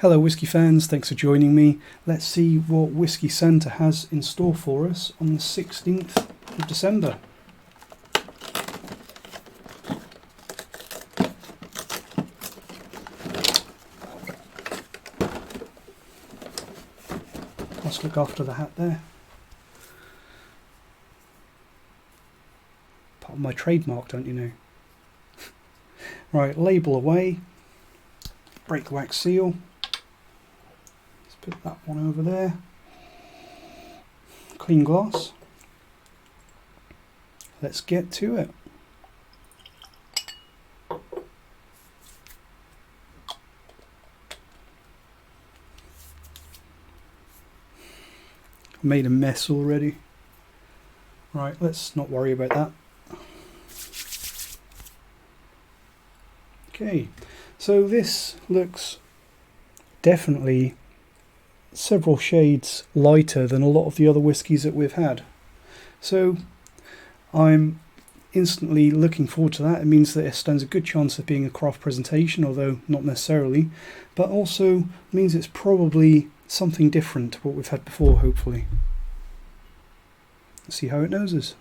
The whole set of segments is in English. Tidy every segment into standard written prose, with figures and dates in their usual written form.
Hello Whisky fans, thanks for joining me. Let's see what Whisky Santa has in store for us on the 16th of December. Let's look after the hat there. Part of my trademark, don't you know? Right, label away. Break wax seal. Let's put that one over there. Clean glass. Let's get to it. I made a mess already. Right, let's not worry about that. Okay, so this looks definitely several shades lighter than a lot of the other whiskies that we've had. So I'm instantly looking forward to that. It means that it stands a good chance of being a craft presentation, although not necessarily, but also means it's probably something different to what we've had before, hopefully. Let's see how it noses.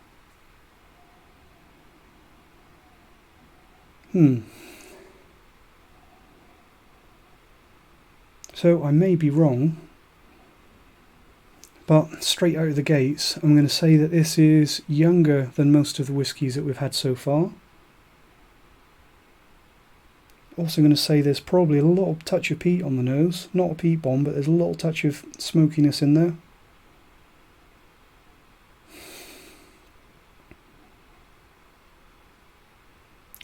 So I may be wrong, but straight out of the gates I'm going to say that this is younger than most of the whiskies that we've had so far. Also going to say there's probably a little touch of peat on the nose, not a peat bomb, but there's a little touch of smokiness in there.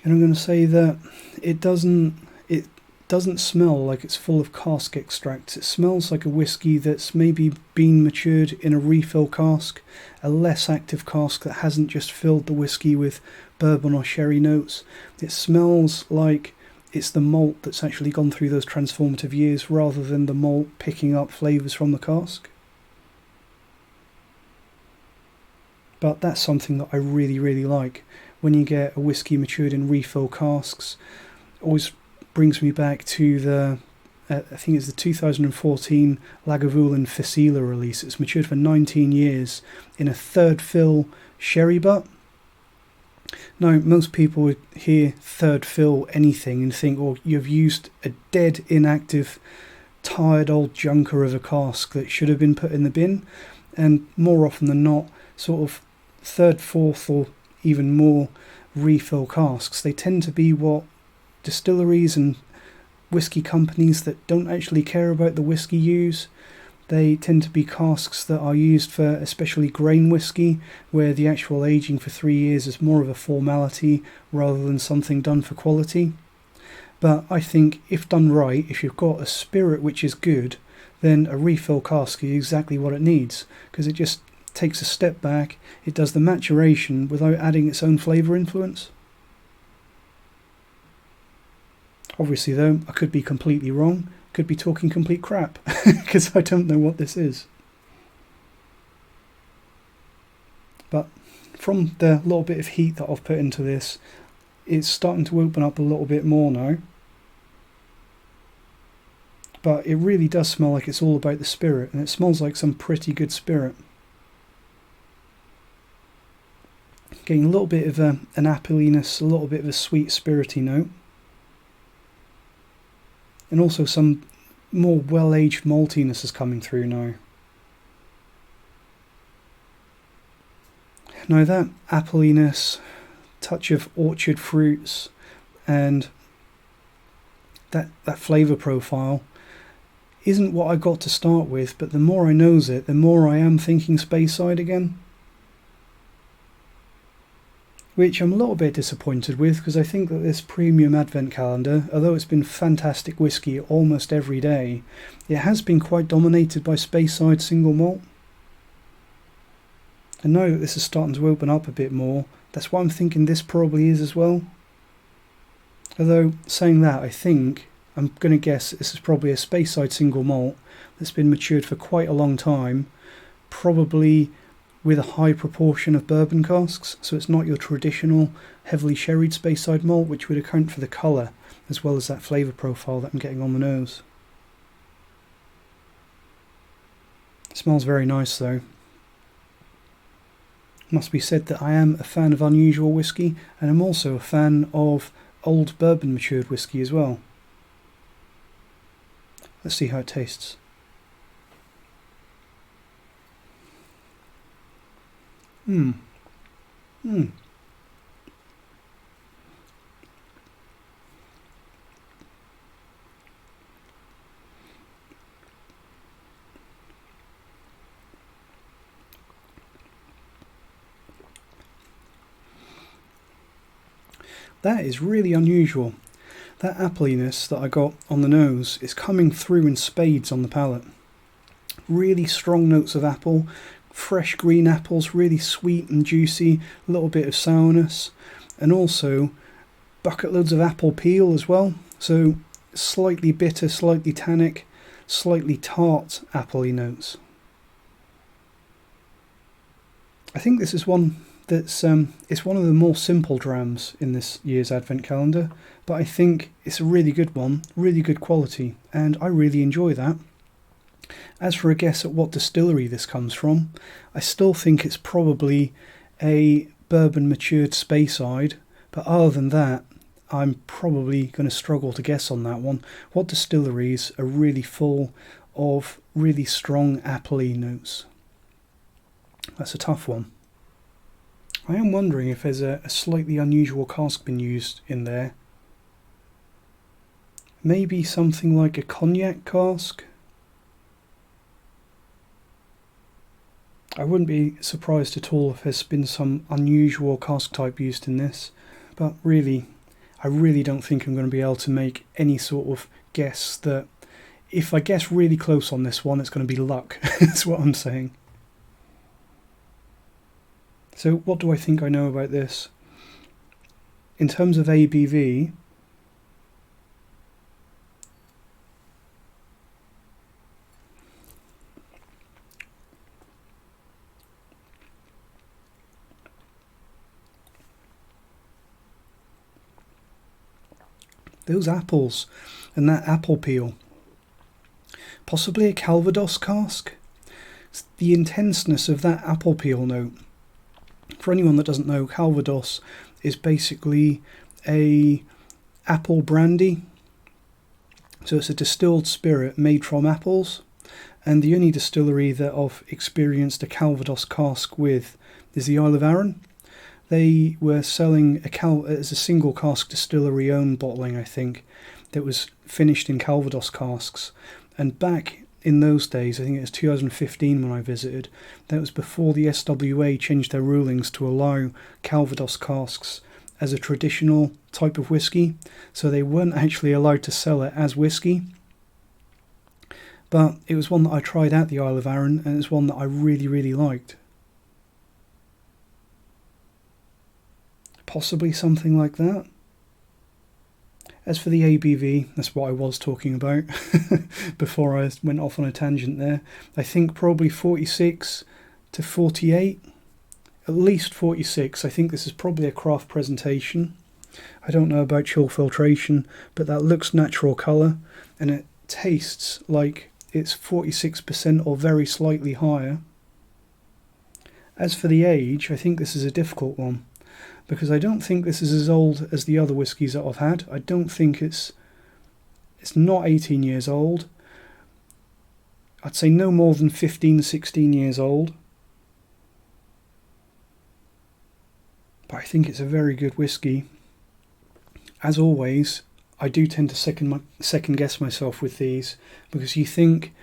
And I'm going to say that it doesn't smell like it's full of cask extracts. It smells like a whiskey that's maybe been matured in a refill cask, a less active cask that hasn't just filled the whiskey with bourbon or sherry notes. It smells like it's the malt that's actually gone through those transformative years rather than the malt picking up flavours from the cask. But that's something that I really like. When you get a whiskey matured in refill casks, it always brings me back to the, I think it's the 2014 Lagavulin Fusila release. It's matured for 19 years in a third fill sherry butt. Now, most people would hear third fill anything and think, oh, you've used a dead, inactive, tired old junker of a cask that should have been put in the bin. And more often than not, sort of third, fourth, or even more refill casks, they tend to be what distilleries and whiskey companies that don't actually care about the whiskey use. They tend to be casks that are used for especially grain whiskey, where the actual aging for 3 years is more of a formality rather than something done for quality. But I think if done right, if you've got a spirit which is good, then a refill cask is exactly what it needs, because it just takes a step back, it does the maturation without adding its own flavour influence. Obviously though, I could be completely wrong, could be talking complete crap, because I don't know what this is. But from the little bit of heat that I've put into this, it's starting to open up a little bit more now. But it really does smell like it's all about the spirit, and it smells like some pretty good spirit. Getting a little bit of an appleiness, a little bit of a sweet spirity note. And also some more well-aged maltiness is coming through now. Now that appleiness, touch of orchard fruits, and that flavour profile isn't what I got to start with, but the more I nose it, the more I am thinking Speyside again. Which I'm a little bit disappointed with, because I think that this premium advent calendar, although it's been fantastic whiskey almost every day, it has been quite dominated by Speyside single malt. And now that this is starting to open up a bit more, that's what I'm thinking this probably is as well. Although, saying that, I think, I'm going to guess this is probably a Speyside single malt that's been matured for quite a long time, probably with a high proportion of bourbon casks, so it's not your traditional heavily sherried Speyside malt, which would account for the colour as well as that flavour profile that I'm getting on the nose. It smells very nice though. Must be said that I am a fan of unusual whiskey, and I'm also a fan of old bourbon matured whiskey as well. Let's see how it tastes. That is really unusual. That appleiness that I got on the nose is coming through in spades on the palate. Really strong notes of apple, fresh green apples, really sweet and juicy, a little bit of sourness, and also bucket loads of apple peel as well. So slightly bitter, slightly tannic, slightly tart appley notes. I think this is one that's it's one of the more simple drams in this year's advent calendar, but I think it's a really good one, really good quality, and I really enjoy that. As for a guess at what distillery this comes from, I still think it's probably a bourbon matured Speyside, but other than that, I'm probably going to struggle to guess on that one. What distilleries are really full of really strong appley notes? That's a tough one. I am wondering if there's a slightly unusual cask been used in there. Maybe something like a cognac cask? I wouldn't be surprised at all if there's been some unusual cask type used in this, but really, I really don't think I'm going to be able to make any sort of guess that if I guess really close on this one, it's going to be luck. That's what I'm saying. So what do I think I know about this? In terms of ABV, those apples and that apple peel, possibly a Calvados cask. It's the intenseness of that apple peel note. For anyone that doesn't know, Calvados is basically a apple brandy. So it's a distilled spirit made from apples, and the only distillery that I've experienced a Calvados cask with is the Isle of Arran. They were selling as a single cask distillery owned bottling, I think, that was finished in Calvados casks. And back in those days, I think it was 2015 when I visited, that was before the SWA changed their rulings to allow Calvados casks as a traditional type of whiskey. So they weren't actually allowed to sell it as whiskey. But it was one that I tried at the Isle of Arran, and it's one that I really, really liked. Possibly something like that. As for the ABV, that's what I was talking about before I went off on a tangent there. I think probably 46 to 48, at least 46. I think this is probably a craft presentation. I don't know about chill filtration, but that looks natural colour, and it tastes like it's 46% or very slightly higher. As for the age, I think this is a difficult one, because I don't think this is as old as the other whiskies that I've had. I don't think it's not 18 years old. I'd say no more than 15, 16 years old. But I think it's a very good whiskey. As always, I do tend to second guess myself with these, because you think,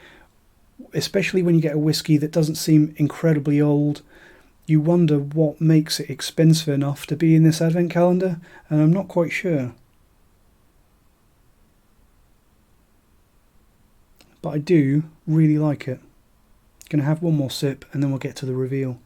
especially when you get a whiskey that doesn't seem incredibly old, you wonder what makes it expensive enough to be in this advent calendar, and I'm not quite sure. But I do really like it. Gonna have one more sip and then we'll get to the reveal.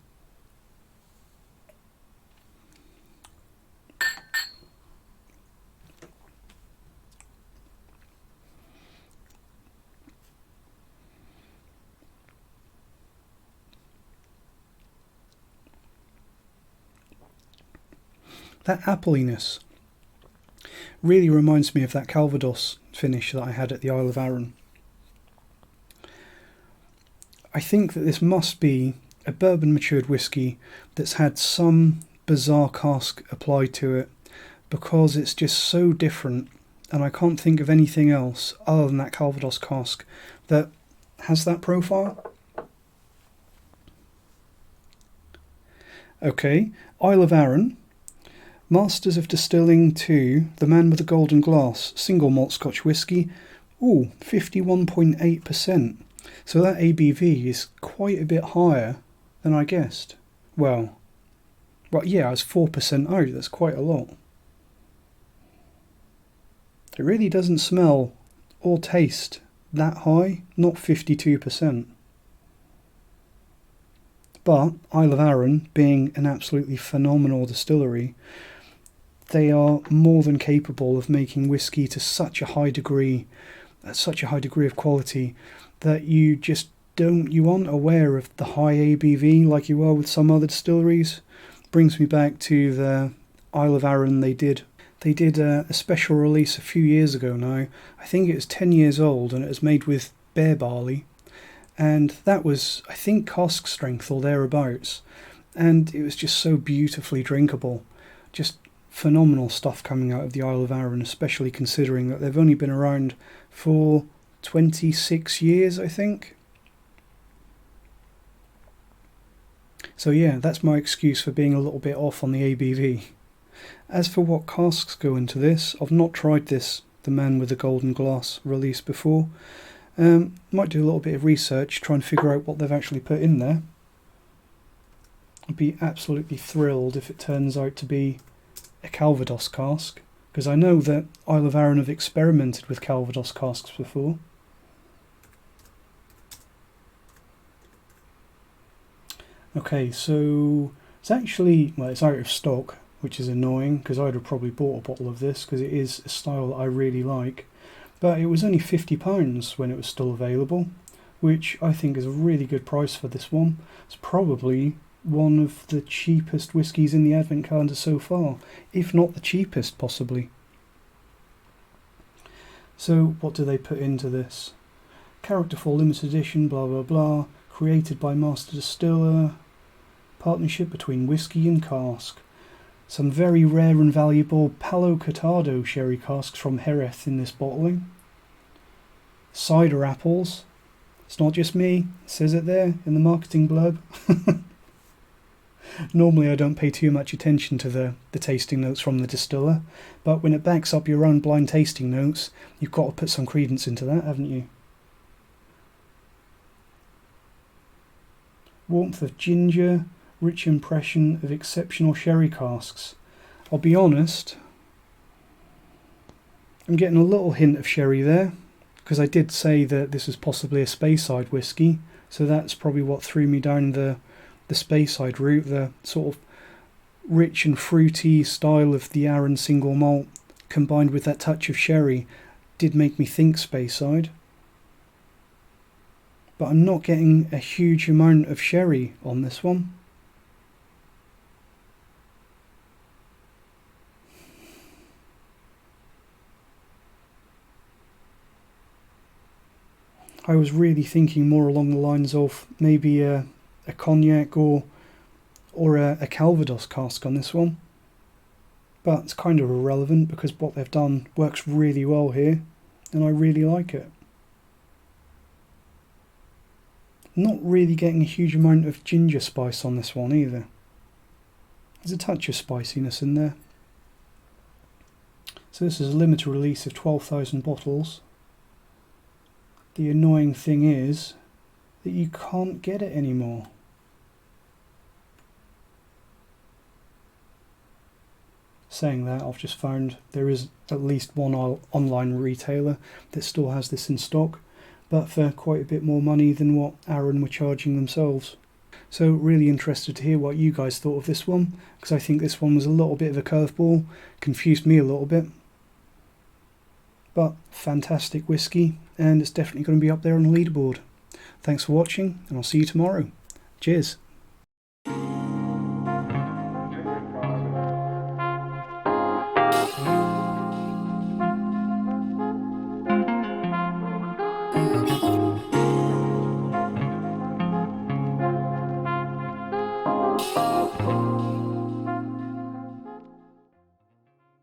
That appleiness really reminds me of that Calvados finish that I had at the Isle of Arran. I think that this must be a bourbon matured whiskey that's had some bizarre cask applied to it, because it's just so different, and I can't think of anything else other than that Calvados cask that has that profile. Okay, Isle of Arran, Masters of Distilling 2, The Man with the Golden Glass, single malt Scotch whisky. Ooh, 51.8%. So that ABV is quite a bit higher than I guessed. Well, yeah, it's 4% out, that's quite a lot. It really doesn't smell or taste that high, not 52%. But Isle of Arran, being an absolutely phenomenal distillery, they are more than capable of making whiskey to such a high degree of quality that you aren't aware of the high ABV like you are with some other distilleries. Brings me back to the Isle of Arran they did a special release a few years ago now. I think it was 10 years old, and it was made with bear barley, and that was, I think, cask strength or thereabouts, and it was just so beautifully drinkable. Just phenomenal stuff coming out of the Isle of Arran, especially considering that they've only been around for 26 years, I think. So yeah, that's my excuse for being a little bit off on the ABV. As for what casks go into this, I've not tried this The Man with the Golden Glass release before. Might do a little bit of research, try and figure out what they've actually put in there. I'd be absolutely thrilled if it turns out to be a Calvados cask, because I know that Isle of Arran have experimented with Calvados casks before. Okay, so it's actually, well, it's out of stock, which is annoying, because I'd have probably bought a bottle of this, because it is a style that I really like. But it was only £50 when it was still available, which I think is a really good price for this one. It's probably one of the cheapest whiskies in the Advent calendar so far, if not the cheapest possibly. So what do they put into this? Character for limited edition, blah blah blah, created by master distiller, partnership between whiskey and cask. Some very rare and valuable Palo Cortado sherry casks from Jerez in this bottling. Cider apples. It's not just me, it says it there in the marketing blurb. Normally I don't pay too much attention to the tasting notes from the distiller, but when it backs up your own blind tasting notes, you've got to put some credence into that, haven't you? Warmth of ginger, rich impression of exceptional sherry casks. I'll be honest, I'm getting a little hint of sherry there, because I did say that this was possibly a Speyside whiskey, so that's probably what threw me down the Speyside route. The sort of rich and fruity style of the Arran single malt combined with that touch of sherry did make me think Speyside. But I'm not getting a huge amount of sherry on this one. I was really thinking more along the lines of maybe a cognac or a Calvados cask on this one. But it's kind of irrelevant because what they've done works really well here, and I really like it. Not really getting a huge amount of ginger spice on this one either. There's a touch of spiciness in there. So this is a limited release of 12,000 bottles. The annoying thing is that you can't get it anymore. Saying that, I've just found there is at least one online retailer that still has this in stock, but for quite a bit more money than what Arran were charging themselves. So really interested to hear what you guys thought of this one, because I think this one was a little bit of a curveball, confused me a little bit. But fantastic whiskey, and it's definitely going to be up there on the leaderboard. Thanks for watching, and I'll see you tomorrow. Cheers.